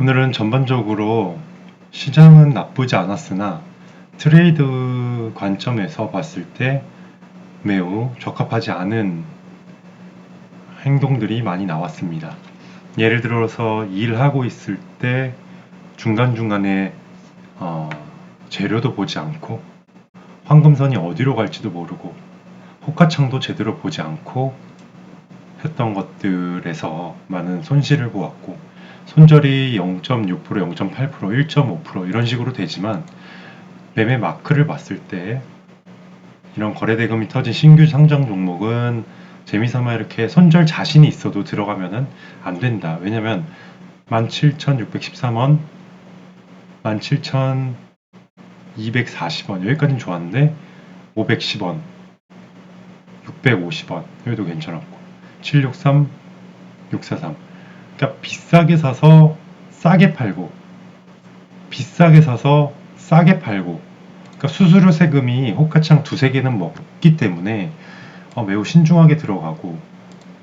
오늘은 전반적으로 시장은 나쁘지 않았으나 트레이드 관점에서 봤을 때 매우 적합하지 않은 행동들이 많이 나왔습니다. 예를 들어서 일하고 있을 때 중간중간에 재료도 보지 않고 황금선이 어디로 갈지도 모르고 호가창도 제대로 보지 않고 했던 것들에서 많은 손실을 보았고, 손절이 0.6%, 0.8%, 1.5% 이런 식으로 되지만 매매 마크를 봤을 때 이런 거래대금이 터진 신규 상장 종목은 재미삼아 이렇게 손절 자신이 있어도 들어가면은 안 된다. 왜냐면 17,613원, 17,240원 여기까지는 좋았는데 510원, 650원 여기도 괜찮았고 763, 643. 그러니까 비싸게 사서 싸게 팔고 비싸게 사서 싸게 팔고, 그러니까 수수료 세금이 호가창 두세 개는 먹기 때문에 매우 신중하게 들어가고,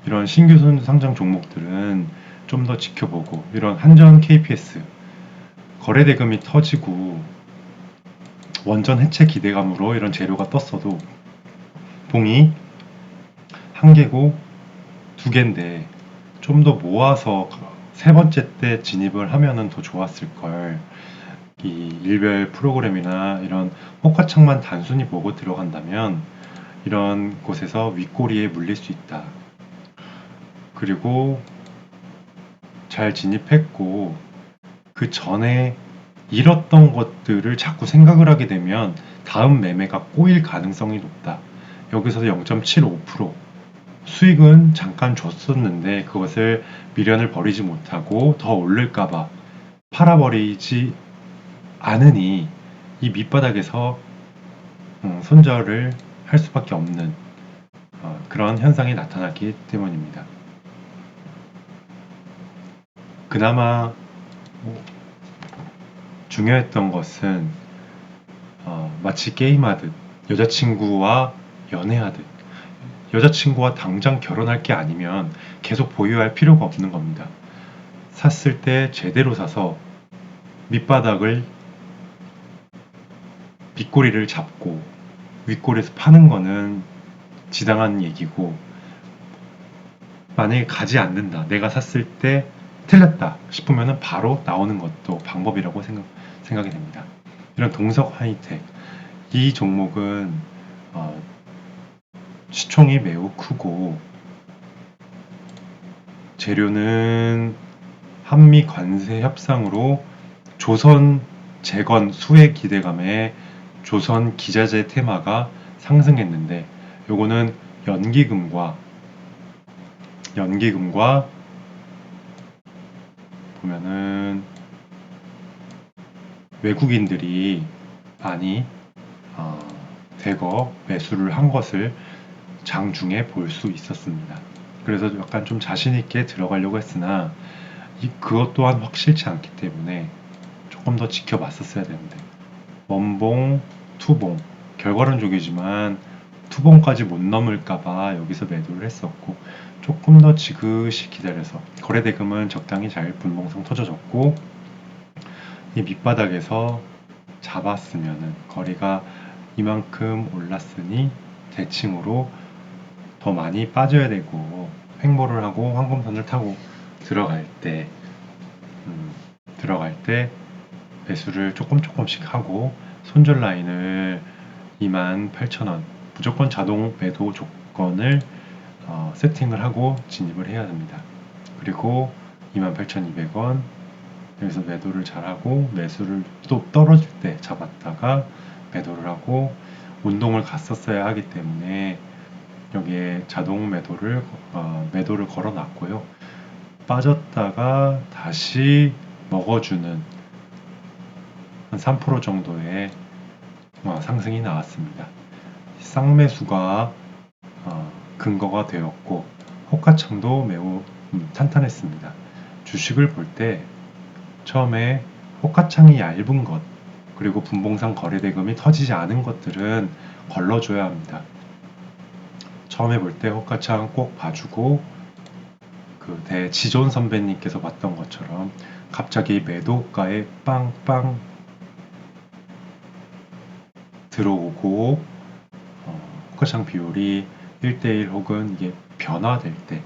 이런 신규 상장 종목들은 좀 더 지켜보고, 이런 한전 KPS 거래대금이 터지고 원전 해체 기대감으로 이런 재료가 떴어도 봉이 한 개고 두 개인데 좀 더 모아서 세 번째 때 진입을 하면은 더 좋았을 걸. 이 일별 프로그램이나 이런 호가창만 단순히 보고 들어간다면 이런 곳에서 윗꼬리에 물릴 수 있다. 그리고 잘 진입했고 그 전에 잃었던 것들을 자꾸 생각을 하게 되면 다음 매매가 꼬일 가능성이 높다. 여기서 0.75% 수익은 잠깐 줬었는데 그것을 미련을 버리지 못하고 더 오를까봐 팔아버리지 않으니 이 밑바닥에서 손절을 할 수밖에 없는 그런 현상이 나타났기 때문입니다. 그나마 중요했던 것은 마치 게임하듯 여자친구와 연애하듯, 여자친구와 당장 결혼할 게 아니면 계속 보유할 필요가 없는 겁니다. 샀을 때 제대로 사서 밑바닥을 윗꼬리를 잡고 윗꼬리에서 파는 거는 지당한 얘기고, 만약에 가지 않는다, 내가 샀을 때 틀렸다 싶으면 바로 나오는 것도 방법이라고 생각이 됩니다. 이런 동석 하이텍, 이 종목은 시총이 매우 크고 재료는 한미 관세 협상으로 조선 재건 수혜 기대감에 조선 기자재 테마가 상승했는데, 요거는 연기금과 보면은 외국인들이 많이 대거 매수를 한 것을 장중에 볼 수 있었습니다. 그래서 약간 좀 자신 있게 들어가려고 했으나 그것 또한 확실치 않기 때문에 조금 더 지켜봤었어야 되는데, 원봉, 투봉, 결과론 쪽이지만 투봉까지 못 넘을까봐 여기서 매도를 했었고, 조금 더 지그시 기다려서 거래대금은 적당히 잘 분봉상 터져졌고, 이 밑바닥에서 잡았으면은 거리가 이만큼 올랐으니 대칭으로 더 많이 빠져야 되고, 횡보를 하고 황금선을 타고 들어갈 때 매수를 조금씩 하고 손절 라인을 28,000원 무조건 자동 매도 조건을 세팅을 하고 진입을 해야 됩니다. 그리고 28,200원 여기서 매도를 잘하고, 매수를 또 떨어질 때 잡았다가 매도를 하고 운동을 갔었어야 하기 때문에 여기에 자동 매도를 걸어 놨고요. 빠졌다가 다시 먹어주는 한 3% 정도의 상승이 나왔습니다. 쌍매수가 근거가 되었고 호가창도 매우 탄탄했습니다. 주식을 볼 때 처음에 호가창이 얇은 것, 그리고 분봉상 거래대금이 터지지 않은 것들은 걸러줘야 합니다. 처음에 볼 때 호가창 꼭 봐주고 그 대지존 선배님께서 봤던 것처럼 갑자기 매도가에 빵빵 들어오고 호가창 비율이 1대1 혹은 이게 변화될 때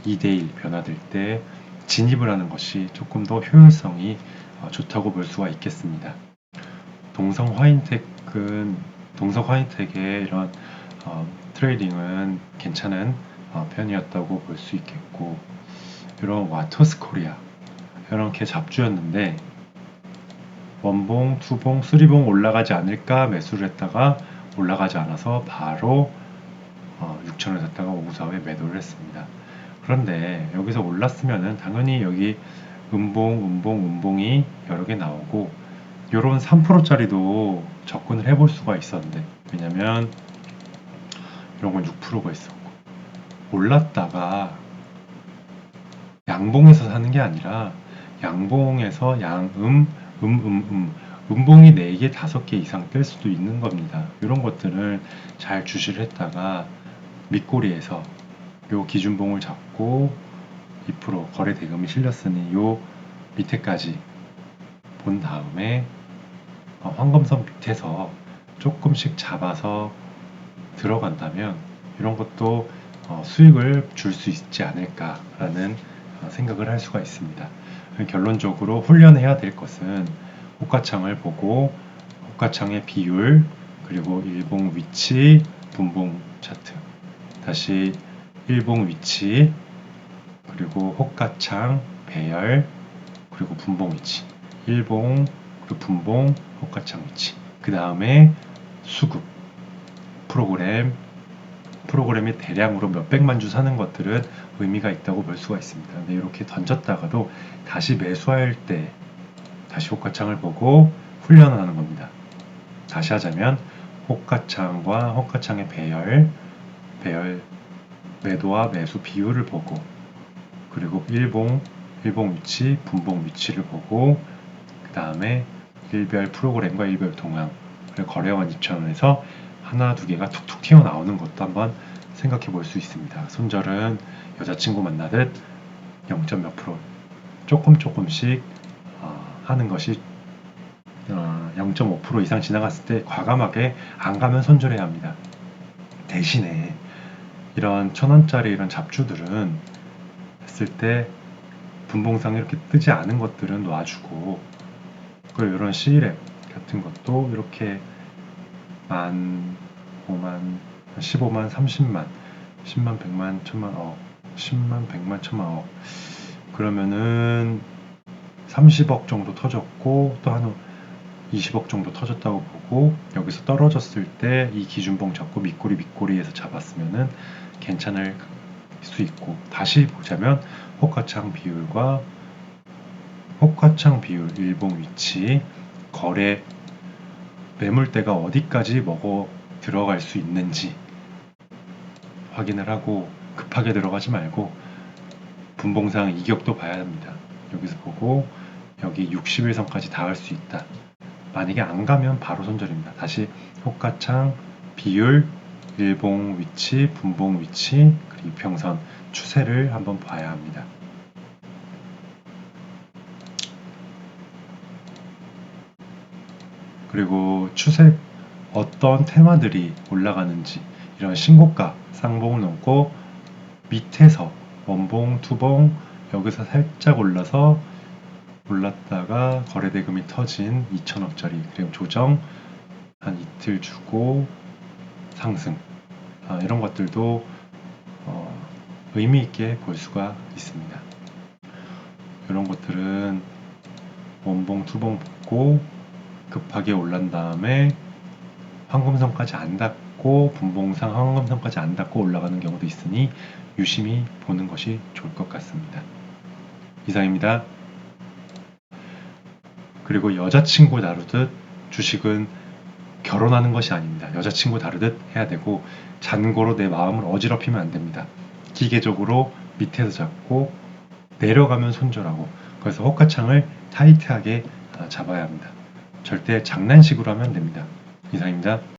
2대1 변화될 때 진입을 하는 것이 조금 더 효율성이 좋다고 볼 수가 있겠습니다. 동성 화인텍의 이런 트레이딩은 괜찮은 편이었다고 볼 수 있겠고, 이런 와토스 코리아 이렇게 잡주였는데 원봉, 투봉, 쓰리봉 올라가지 않을까 매수를 했다가 올라가지 않아서 바로 6천원 샀다가 594에 매도를 했습니다. 그런데 여기서 올랐으면은 당연히 여기 음봉이 여러 개 나오고 요런 3%짜리도 접근을 해볼 수가 있었는데, 왜냐면 이런 건 6%가 있었고 올랐다가 양봉에서 사는 게 아니라 양봉에서 음봉이 4개, 5개 이상 뜰 수도 있는 겁니다. 이런 것들을 잘 주시를 했다가 밑꼬리에서 요 기준봉을 잡고 2% 거래 대금이 실렸으니 요 밑에까지 본 다음에 황금선 밑에서 조금씩 잡아서 들어간다면 이런 것도 수익을 줄 수 있지 않을까라는 생각을 할 수가 있습니다. 결론적으로 훈련해야 될 것은 호가창을 보고 호가창의 비율, 그리고 일봉 위치, 분봉 차트, 다시 일봉 위치, 그리고 호가창, 배열, 그리고 분봉 위치, 일봉, 그리고 분봉, 호가창 위치, 그 다음에 수급, 프로그램이 대량으로 몇백만 주 사는 것들은 의미가 있다고 볼 수가 있습니다. 근데 이렇게 던졌다가도 다시 매수할 때 다시 호가창을 보고 훈련을 하는 겁니다. 다시 하자면 호가창과 호가창의 배열, 매도와 매수 비율을 보고, 그리고 일봉 위치, 분봉 위치를 보고, 그 다음에 일별 프로그램과 일별 동향, 그리고 거래원 입천원에서 하나 두 개가 툭툭 튀어나오는 것도 한번 생각해 볼 수 있습니다. 손절은 여자친구 만나듯 0.몇 프로 조금씩 하는 것이 0.5% 이상 지나갔을 때 과감하게 안 가면 손절해야 합니다. 대신에 이런 1,000원짜리 이런 잡주들은 했을 때 분봉상 이렇게 뜨지 않은 것들은 놔주고, 그리고 이런 C랩 같은 것도 이렇게 5만, 15만, 30만, 10만, 100만, 1000만, 10만, 100만, 1000만, 그러면은 30억 정도 터졌고 또 한 20억 정도 터졌다고 보고, 여기서 떨어졌을 때 이 기준봉 잡고 밑꼬리에서 잡았으면은 괜찮을 수 있고, 다시 보자면 호가창 비율, 일봉 위치, 거래 매물대가 어디까지 먹어 들어갈 수 있는지 확인을 하고 급하게 들어가지 말고 분봉상 이격도 봐야 합니다. 여기서 보고 여기 60일선까지 닿을 수 있다. 만약에 안 가면 바로 손절입니다. 다시 호가창, 비율, 일봉 위치, 분봉 위치, 그리고 이평선 추세를 한번 봐야 합니다. 그리고 추세 어떤 테마들이 올라가는지, 이런 신고가 쌍봉을 넘고 밑에서 원봉, 투봉 여기서 살짝 올랐다가 거래대금이 터진 2천억짜리, 그리고 조정 한 이틀 주고 상승, 이런 것들도 의미 있게 볼 수가 있습니다. 이런 것들은 원봉, 투봉 보고 급하게 올란 다음에 황금선까지 안 닿고 분봉상 황금선까지 안 닿고 올라가는 경우도 있으니 유심히 보는 것이 좋을 것 같습니다. 이상입니다. 그리고 여자친구 다루듯 주식은 결혼하는 것이 아닙니다. 여자친구 다루듯 해야 되고, 잔고로 내 마음을 어지럽히면 안 됩니다. 기계적으로 밑에서 잡고 내려가면 손절하고, 그래서 호가창을 타이트하게 잡아야 합니다. 절대 장난식으로 하면 안 됩니다. 이상입니다.